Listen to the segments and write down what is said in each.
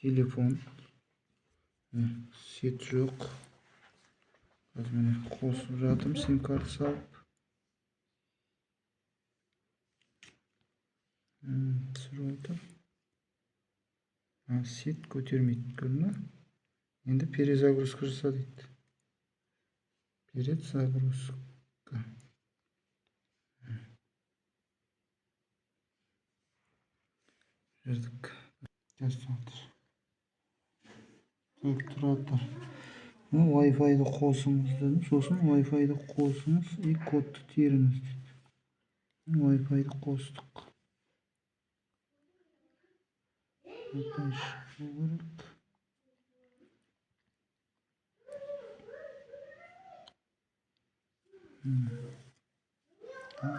Telefon. Set жоқ. Қазір міне қосып жатырмын, сим карта салып. Түсіріп отыр. Сет көтермейді, көрдің бе? Енді перезагрузка жаса дейді. Перезагрузка. Жүрдік. Жасатыр. Тұратыр. Wi-Fi-ді қосыңыз дедім. Сосын Wi-Fi-ді қосыңыз и кодты теріңіз дейді. Wi-Fi-ді қостық.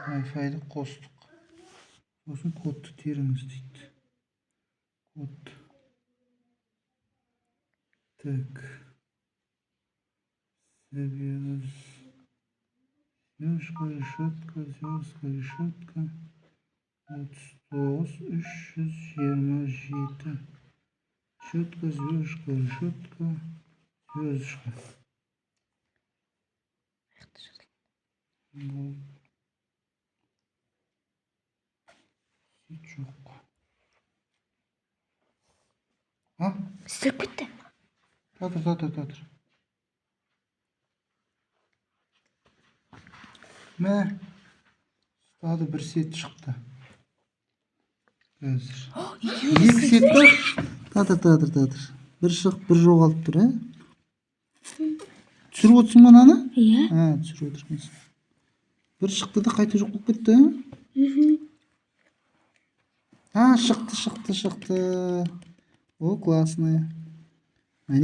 Wi-Fi-ді қостық. Сосын кодты теріңіз дейді. Код. Так. Звездка, решетка. 39 327. Решетка, звездка. Жоқ. Істеп кетті. Татыр. Мә, стады бір сет шықты. Қазір. Екі сет бар. Татыр. Бір шық, бір жоғалып тұр, Түсіріп отырсың ба наны? Иә. Түсіріп отырсың. Бір шықты да қайта жоқ болып кетті, Шықты. О, классный.